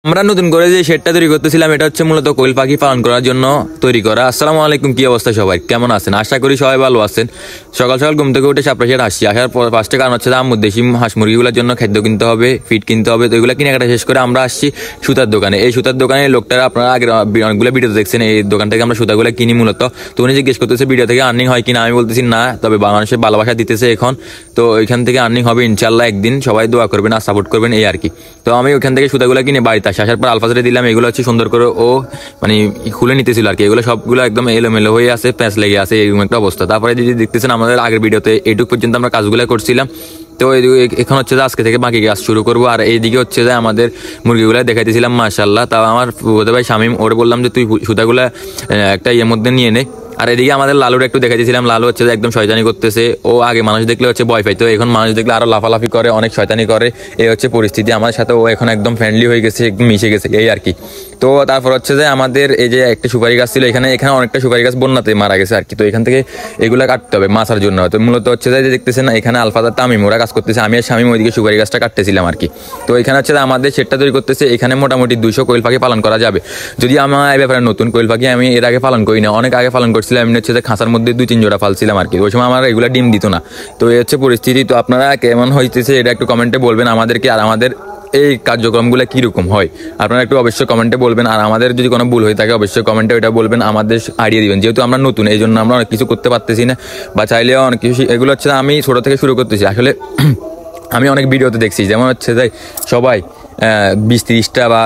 আমরা নতুন করে যে শেডটা তৈরি করতেছিলাম এটা হচ্ছে মূলত কোয়েল পাখি পালন করার জন্য তৈরি করা। আসসালামু আলাইকুম, কি অবস্থা সবাই, কেমন আছেন? আশা করি সবাই ভালো আছেন। সকাল সকাল ঘুম থেকে উঠে সাপ্রাসে আসছি। আসার পর ফার্স্টে কারণ হচ্ছে আম্মু দেশি হাঁস মুরগিগুলোর জন্য খাদ্য কিনতে হবে, ফিড কিনতে হবে। তো এগুলো কেনাকাটা শেষ করে আমরা আসছি সুতার দোকানে। এই সুতার দোকানে লোকটারা আপনারা আগে অনেকগুলো ভিডিও দেখছেন, এই দোকান থেকে আমরা সুতাগুলো কিনি মূলত। তো উনি জিজ্ঞেস করতেছে ভিডিও থেকে আর্নিং হয় কিনা। আমি বলতেছি না, তবে মানুষের ভালোবাসা দিতেছে এখন, তো ওইখান থেকে আর্নিং হবে ইনশাল্লাহ একদিন। সবাই দোয়া করবেন আর সাপোর্ট করবেন, এই আর কি। তো আমি ওইখান থেকে সুতাগুলো কিনে বাড়িতে আসি। আসার পর আলফাজরে দিলাম। এগুলো হচ্ছে সুন্দর করে ও মানে খুলে নিতেছিল আর কি। এগুলো সবগুলো একদম এলোমেলো হয়ে আছে, প্যাঁচ লেগে আছে, এরকম একটা অবস্থা। তারপরে যদি দেখতেছেন আমাদের আগের ভিডিওতে এইটুক পর্যন্ত আমরা কাজগুলো করছিলাম। তো এখন হচ্ছে যে আজকে থেকে বাকি কাজ শুরু করবো। আর এইদিকে হচ্ছে যে আমাদের মুরগিগুলো দেখাইতেছিলাম মাশাআল্লাহ। তাও আমার ভাই শামীম, ওরে বললাম যে তুই সুতাগুলা একটা ইয়ের মধ্যে নিয়ে নে। আর এদিকে আমাদের লালুর একটু দেখাইতেছিলাম। লালু হচ্ছে যে একদম শয়তানি করতেছে। ও আগে মানুষ দেখলে হচ্ছে ভয় পাইতো, এখন মানুষ দেখলে আরো লাফালাফি করে, অনেক শয়তানি করে। এই হচ্ছে পরিস্থিতি আমার সাথে। ও এখন একদম ফ্রেন্ডলি হয়ে গেছে, একদম মিশে গেছে, এই আর কি। তো তারপর হচ্ছে যে আমাদের এই যে একটা সুপারি গাছ ছিল এখানে অনেকটা সুপারি গাছ বন্যাতে মারা গেছে আর কি। তো এখান থেকে এগুলা কাটতে হবে মাছার জন্য। তো মূলত হচ্ছে যে দেখতেছেন না, এখানে আলফাদার তামিম ওরা কাজ করতেছে, আমি আর শামীম ওইদিকে সুপারি গাছটা কাটতেছিলাম আর কি। তো এখানে হচ্ছে যে আমাদের শেডটা তৈরি করতেছে। এখানে মোটামুটি 200 কোয়েল পাখি পালন করা যাবে। যদি আমার এই ব্যাপারে নতুন কোয়েল পাখি আমি এর আগে পালন করি না, অনেক আগে পালন করছিলাম। এমনি হচ্ছে যে খাঁচার মধ্যে 2-3 জোড়া ফালছিলাম আর কি। ওই সময় আমার এগুলা ডিম দিত না। তো এই হচ্ছে পরিস্থিতি। তো আপনারা কেমন হইতেছে এটা একটু কমেন্টে বলবেন আমাদেরকে, আর আমাদের এই কার্যক্রমগুলো কীরকম হয় আপনারা একটু অবশ্যই কমেন্টে বলবেন। আর আমাদের যদি কোনো ভুল হয়ে থাকে অবশ্যই কমেন্টে ওইটা বলবেন, আমাদের আইডিয়া দিবেন। যেহেতু আমরা নতুন, এই জন্য আমরা অনেক কিছু করতে পারতেছি না, বা চাইলেও অনেক কিছু। এগুলো হচ্ছে আমি ছোটো থেকে শুরু করতেছি আসলে। আমি অনেক ভিডিওতে দেখছি যেমন হচ্ছে যে সবাই 20-30টা বা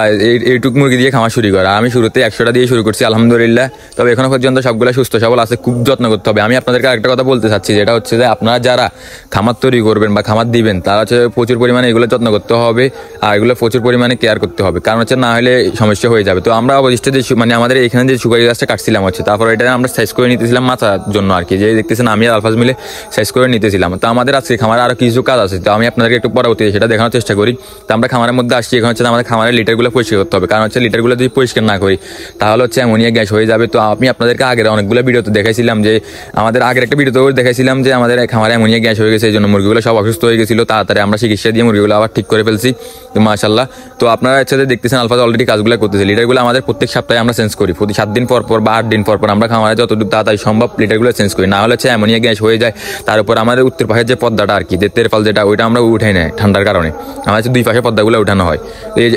এইটুক মুরগি দিয়ে খাওয়া শুরু করে। আমি শুরুতে 100টা দিয়ে শুরু করছি আলহামদুলিল্লাহ। তবে এখনো পর্যন্ত সবগুলো সুস্থ সবল আছে, খুব যত্ন করতে হবে। আমি আপনাদেরকে আরেকটা কথা বলতে চাচ্ছি, যেটা হচ্ছে যে আপনারা যারা খামার তৈরি করবেন বা খামার দিবেন তারা হচ্ছে প্রচুর পরিমাণে এগুলো যত্ন করতে হবে, আর এগুলো প্রচুর পরিমাণে কেয়ার করতে হবে, কারণ হচ্ছে না হলে সমস্যা হয়ে যাবে। তো আমরা অবশ্যই যে মানে আমাদের এখানে যে সুপারি গাছটা কাটছিলাম হচ্ছে, তারপর এটা আমরা সাইজ করে নিতেছিলাম মাছার জন্য আর কি। যে দেখতেছেন আমি আর আলফাজ মিলে সাইজ করে নিতেছিলাম। তো আমাদের আজকে খামারে আরও কিছু কাজ আছে, তো আমি আপনাদেরকে একটু পরবর্তী সেটা দেখানোর চেষ্টা করি। তো আমরা খামারের মধ্যে আসছি, এখন হচ্ছে আমাদের খামারের লিটারগুলো পরিষ্কার করতে হবে, কারণ হচ্ছে লিটারগুলো যদি পরিষ্কার না করি তাহলে হচ্ছে অ্যামোনিয়া গ্যাস হয়ে যাবে। তো আমি আপনাদেরকে আগের অনেকগুলো ভিডিওতে দেখাইছিলাম, যে আমাদের আগের একটা ভিডিওতে দেখাইছিলাম যে আমাদের খামারে অ্যামোনিয়া গ্যাস হয়ে গেছে, এই জন্য মুরগিগুলো সব অসুস্থ হয়ে গেছিল। তাড়াতাড়ি আমরা চিকিৎসা দিয়ে মুরগিগুলো আবার ঠিক করে ফেলছি, তো মাশাআল্লাহ। তো আপনারা একসাথে দেখতেছেন আলফাজ অলরেডি কাজগুলো করতেছে। লিটারগুলো আমাদের প্রত্যেক সপ্তাহে আমরা চেঞ্জ করি, প্রতি 7 দিন পর পর বা 8 দিন পর পর আমরা খামারে যতটুকু তাড়াতাড়ি সম্ভব লিটারগুলো চেঞ্জ করি, না হলে হচ্ছে অ্যামোনিয়া গ্যাস হয়ে যায়। তার উপর আমাদের উত্তর পাশের যে পর্দাটা আর কি, তেরপাল যেটা, ওইটা আমরা উঠাই না ঠান্ডার কারণে, আমাদের 2 পাশে পর্দাগুলো উঠানো হয়,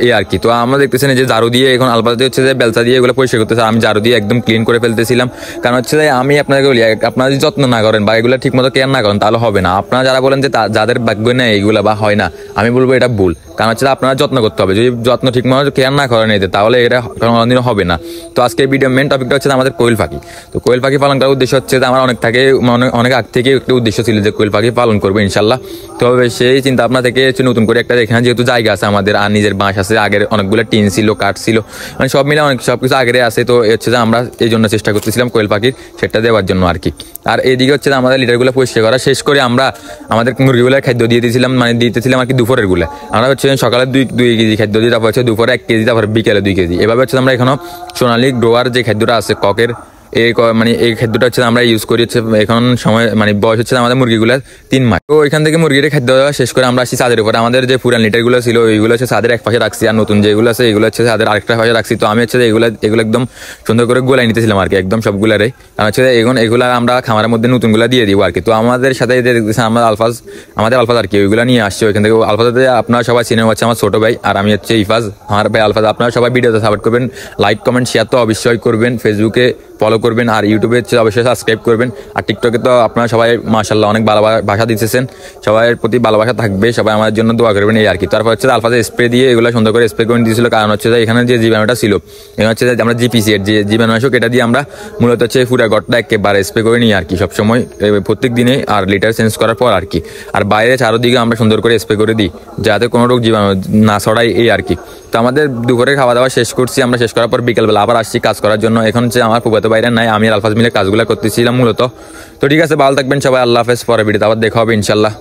এই আর কি। তো আমরা দেখতেছেন যে ঝাড়ু দিয়ে এখন আলফাজে হচ্ছে যে বেলচা দিয়ে এগুলো পরিষ্কার করতেছে, আমি ঝাড়ু দিয়ে একদম ক্লিন করে ফেলতেছিলাম। কারণ হচ্ছে যে আমি আপনাকে বলি, আপনারা যদি যত্ন না করেন বা এগুলো ঠিক মতো কেয়ার না করেন তাহলে হবে না। আপনারা যারা বলেন যে যাদের ভাগ্য নেই এগুলো বা হয় না, আমি বলবো এটা ভুল। কারণ হচ্ছে আপনারা যত্ন করতে হবে, যদি যত্ন ঠিক মতো কেয়ার না করেন এতে, তাহলে এটা কোনোদিনও হবে না। তো আজকে ভিডিও মেন টপিকটা হচ্ছে আমাদের কোয়েল পাখি। তো কোয়েল পাখি পালন করার উদ্দেশ্য হচ্ছে যে আমার অনেক আগ থেকে একটা উদ্দেশ্য ছিল যে কোয়েল পাখি পালন করবো ইনশাল্লাহ। তবে সেই চিন্তা ভাবনা থেকে হচ্ছে নতুন করে একটা, এখানে যেহেতু জায়গা আছে আমাদের আর নিজের বাঁশ আছে, আগের অনেকগুলো টিন ছিল, কাঠ ছিল, মানে সব মিলে অনেক সব কিছু আগেরে আছে। তো হচ্ছে যে আমরা এই জন্য চেষ্টা করতেছিলাম কোয়েল পাখির সেটা দেওয়ার জন্য আর কি। আর এইদিকে হচ্ছে যে আমাদের লিটারগুলো পরিষ্কার করা শেষ করে আমরা আমাদের মুরগিগুলো খাদ্য দিয়ে দিয়েছিলাম, মানে দিতেছিলাম আর কি দুপুরের গুলো। আমরা হচ্ছে সকালে 2 কেজি খাদ্য দিই, তারপর হচ্ছে দুপুরে 1 কেজি, তারপরে বিকেলে 2 কেজি। এভাবে হচ্ছে আমরা এখনো সোনালী গ্রোয়ার যে খাদ্যটা আছে ককের, এই খাদ্যটা হচ্ছে আমরা ইউজ করি। হচ্ছে এখন সময় মানে বয়স হচ্ছে আমাদের মুরগিগুলোর 3 মাস। তো ওইখান থেকে মুরগির খাদ্য দেওয়া শেষ করে আমরা আসছি ছাদের উপরে। আমাদের যে পুরান লিটারগুলো ছিল ওইগুলো হচ্ছে ছাদের এক পাশে রাখছি, আর নতুন যেগুলো আছে এগুলো হচ্ছে ছাদের আরেকটা পাশে রাখছি। তো আমি হচ্ছে এগুলো একদম সুন্দর করে গোলাই নিতেছিলাম আর কি, একদম সবগুলারে। আর হচ্ছে এগুলো আমরা খামারের মধ্যে নতুনগুলো দিয়ে দিব আর কি। তো আমাদের সাথে আমাদের আলফাজ আর কি ওইগুলো নিয়ে আসছে ওইখান থেকে। আলফাজে আপনারা সবাই চিনে, হচ্ছে আমার ছোটো ভাই, আর আমি হচ্ছে ইফাজ, আমার ভাই আলফাজ। আপনারা সবাই ভিডিওতে সাপোর্ট করবেন, লাইক কমেন্ট শেয়ার তো অবশ্যই করবেন, ফেসবুকে ফলো করবেন, আর ইউটিউবে অবশ্যই সাবস্ক্রাইব করবেন, আর টিকটকে তো আপনারা সবাই মাশাআল্লাহ অনেক ভালোবাসা দিতেছেন, সবার প্রতি ভালোবাসা থাকবে, সবাই আমাদের জন্য দোয়া করবেন, এই আর কি। তারপর হচ্ছে আলফাজে স্প্রে দিয়ে এগুলো সুন্দর করে স্প্রে করে দিয়েছিল, কারণ হচ্ছে যে এখানে যে জীবাণুটা ছিল, এখানে হচ্ছে যে আমরা জিপিসিএর যে জীবাণুনাশক এটা দিয়ে আমরা মূলত হচ্ছে পুরা ঘরটা একেবারে স্প্রে করে নিই আর কি, সবসময় প্রত্যেক দিনে, আর লিটার চেঞ্জ করার পর আর কি। আর বাইরে চারোদিকে আমরা সুন্দর করে স্প্রে করে দিই যাতে কোনো রোগ জীবাণু না ছড়ায়, এই আর কি। তো আমাদের দুপুরে খাওয়া দাওয়া শেষ করছি, আমরা শেষ করার পর বিকেলবেলা আবার আসছি কাজ করার জন্য। এখন হচ্ছে আমার ফুফাতো বাইরে নাই, আমি আর আলফাজ মিলে কাজগুলো করতেছিলাম মূলত। তো ঠিক আছে, ভালো থাকবেন সবাই, আল্লাহ হাফেজ। পরে ভিডিওতে আবার দেখা হবে ইনশাল্লাহ।